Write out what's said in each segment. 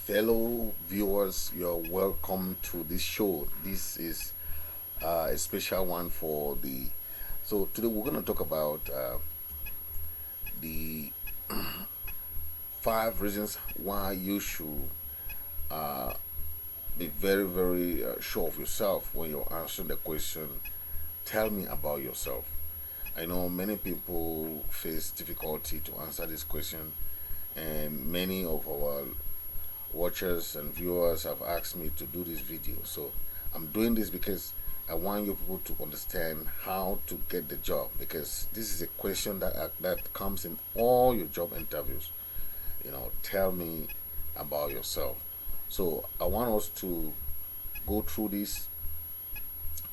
Fellow viewers, you're welcome to this show. This is a special one for the. So today we're going to talk about the five reasons why you should uh, be very, very sure of yourself when you're answering the question. Tell me about yourself. I know many people face difficulty to answer this question, and many of our watchers and viewers have asked me to do this video. So I'm doing this because I want you people to understand how to get the job, because this is a question that comes in all your job interviews. Tell me about yourself. So I want us to go through this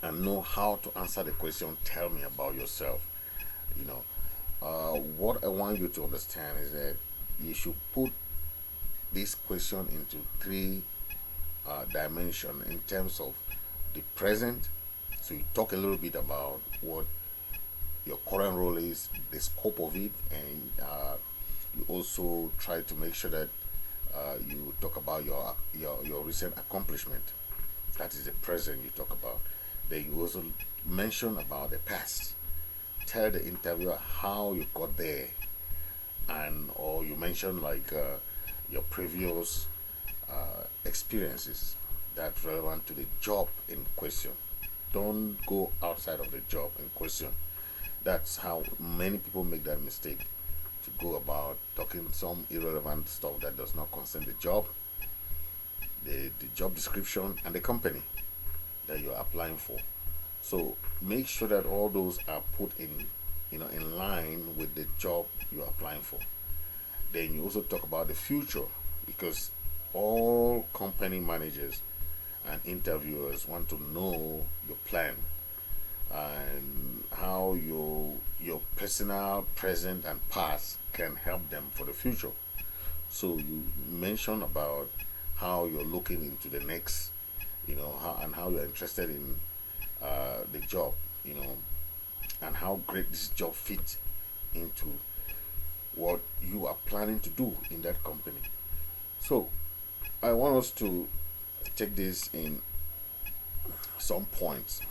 and know how to answer the question. Tell me about yourself. You know, what I want you to understand is that you should put this question into three dimension in terms of the present. So you talk a little bit about what your current role is, the scope of it, and you also try to make sure that you talk about your recent accomplishment. That is the present you talk about. Then you also mention about the past. Tell the interviewer how you got there, and or you mention like your previous experiences that's relevant to the job in question. Don't go outside of the job in question. That's how many people make that mistake, to go about talking some irrelevant stuff that does not concern the job, the job description, and the company that you're applying for. So make sure that all those are put in line with the job you're applying for. Then you also talk about the future, because all company managers and interviewers want to know your plan and how your personal present and past can help them for the future. So you mention about how you're looking into the next, and how you're interested in the job, and how great this job fits into what you are planning to do in that company. So I want us to take this in some points.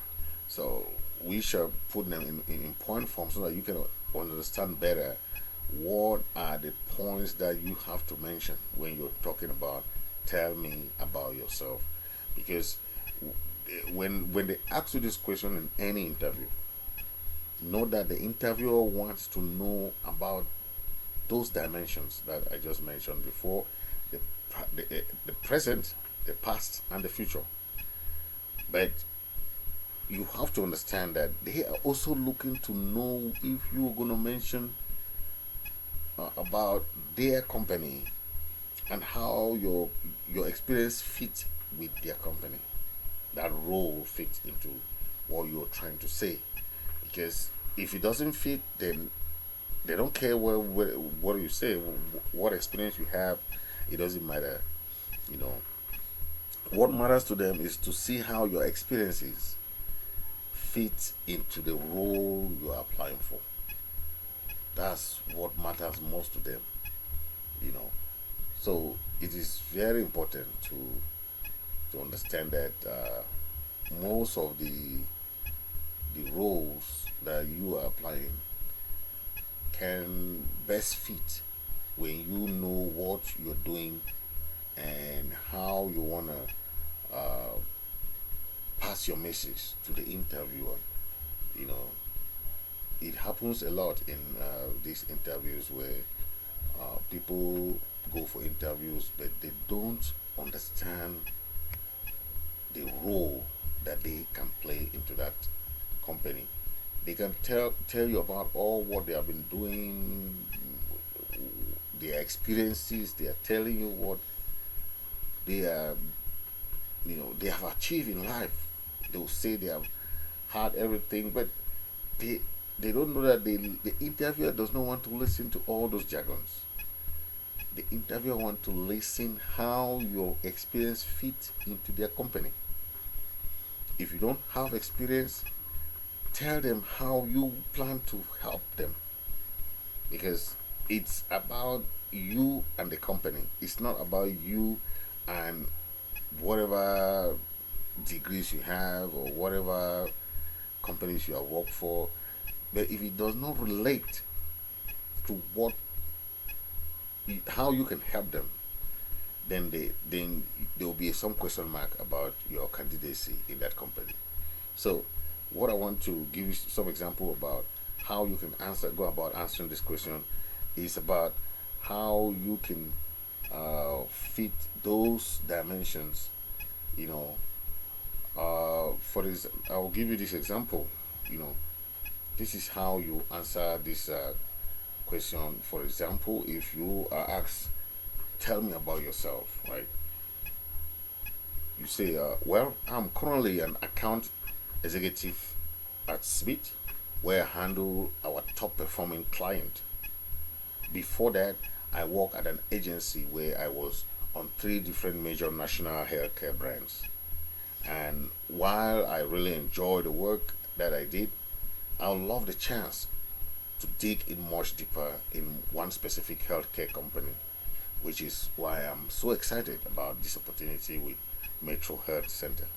So we shall put them in point form so that you can understand better what are the points that you have to mention when you're talking about tell me about yourself. Because when they ask you this question in any interview, know that the interviewer wants to know about those dimensions that I just mentioned before: the the present, the past, and the future. But you have to understand that they are also looking to know if you're going to mention about their company and how your experience fits with their company. That role fits into what you're trying to say. Because if it doesn't fit, then they don't care what you say, what experience you have. It doesn't matter. You know, what matters to them is to see how your experiences fit into the role you are applying for. That's what matters most to them. You know, so it is very important to understand that most of the roles that you are applying can best fit when you know what you're doing and how you want to pass your message to the interviewer. You know, it happens a lot in these interviews where people go for interviews but they don't understand the role that they can play into that company. They can tell you about all what they have been doing, their experiences. They are telling you what they are, they have achieved in life. They will say they have had everything, but they they don't know that the interviewer does not want to listen to all those jargons. The interviewer want to listen how your experience fit into their company. If you don't have experience, tell them how you plan to help them, because it's about you and the company. It's not about you and whatever degrees you have or whatever companies you have worked for, but if it does not relate to how you can help them, then there will be some question mark about your candidacy in that company. So, what I want to give you some example about how you can go about answering this question is about how you can fit those dimensions. You know, for this, I'll give you this example. You know, this is how you answer this question. For example, if you are asked, "Tell me about yourself," right? You say, "Well, I'm currently an account executive at Smith, where I handle our top performing client. Before that, I worked at an agency where I was on three different major national healthcare brands. And while I really enjoy the work that I did, I would love the chance to dig in much deeper in one specific healthcare company, which is why I'm so excited about this opportunity with Metro Health Center."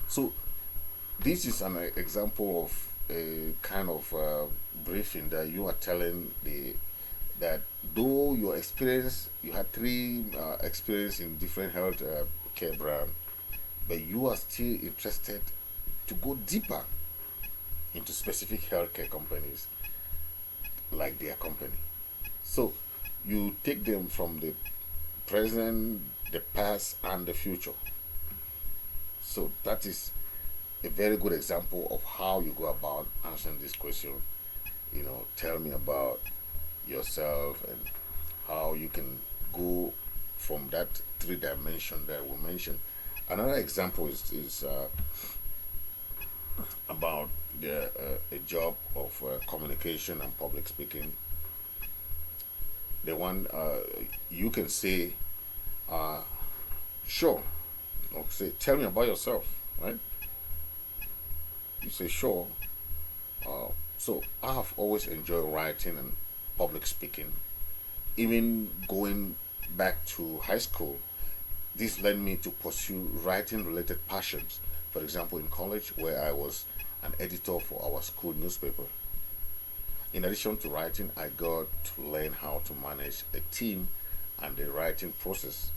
So this is an example of a kind of briefing that you are telling the that though your experience, you had three experience in different health care brand, but you are still interested to go deeper into specific healthcare companies like their company. So you take them from the present, the past, and the future. So that is a very good example of how you go about answering this question. You know, tell me about yourself and how you can go from that three dimension that we mentioned. Another example is about a job of communication and public speaking. The one you can say, uh, "Sure," or say, "Tell me about yourself," right? You say, "Sure." Uh, so I have always enjoyed writing and public speaking. Even going back to high school, this led me to pursue writing related passions. For example, in college, where I was an editor for our school newspaper. In addition to writing, I got to learn how to manage a team and the writing process.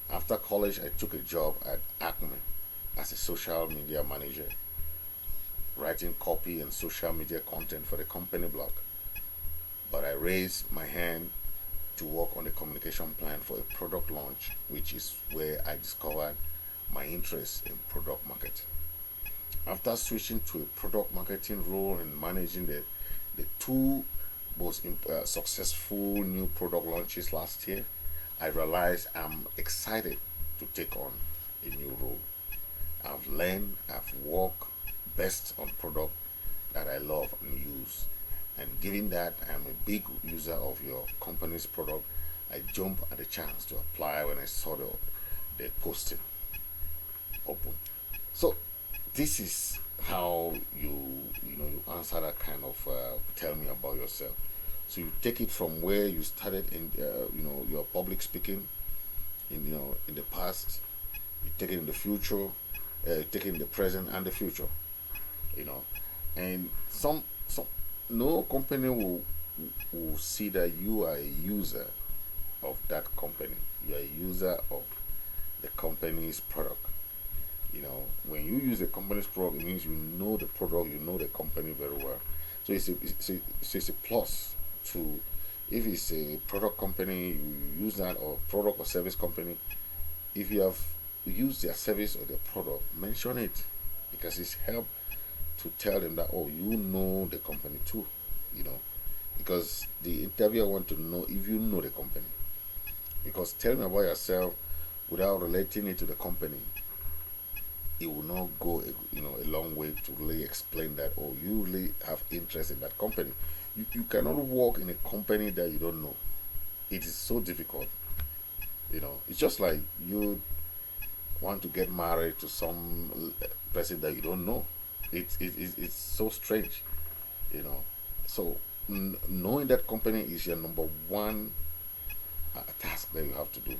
After college, I took a job at Acme as a social media manager, writing copy and social media content for the company blog. But I raised my hand to work on the communication plan for a product launch, which is where I discovered my interest in product marketing. After switching to a product marketing role and managing the two most successful new product launches last year, I realized I'm excited to take on a new role. I've worked best on product that I love and use. And given that I'm a big user of your company's product, I jumped at the chance to apply when I saw the posting open. So this is how you answer that kind of tell me about yourself. So you take it from where you started in your public speaking in the past. You take it in the future. You take it in the present and the future. You know, and some no company will see that you are a user of that company. You are a user of the company's product. You know, when you use the company's product, it means you know the product, you know the company very well. So it's a plus to, if it's a product company, you use that, or product or service company. If you have used their service or their product, mention it, because it's help to tell them that, oh, you know the company too, you know, because the interviewer want to know if you know the company. Because tell me about yourself without relating it to the company, it will not go a long way to really explain that, oh, you really have interest in that company. You cannot work in a company that you don't know. It is so difficult. It's just like you want to get married to some person that you don't know. It's so strange, you know. So knowing that company is your number one task that you have to do.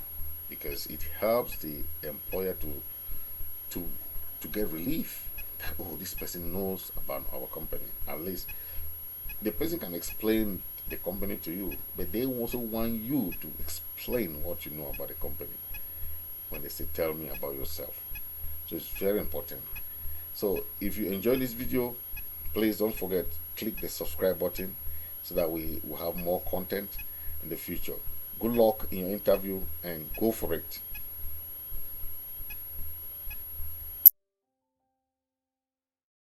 because it helps the employer to to get relief that, oh, this person knows about our company. At least the person can explain the company to you, but they also want you to explain what you know about the company when they say, tell me about yourself. So it's very important. So if you enjoy this video, please don't forget, click the subscribe button so that we will have more content in the future. Good luck in your interview and go for it.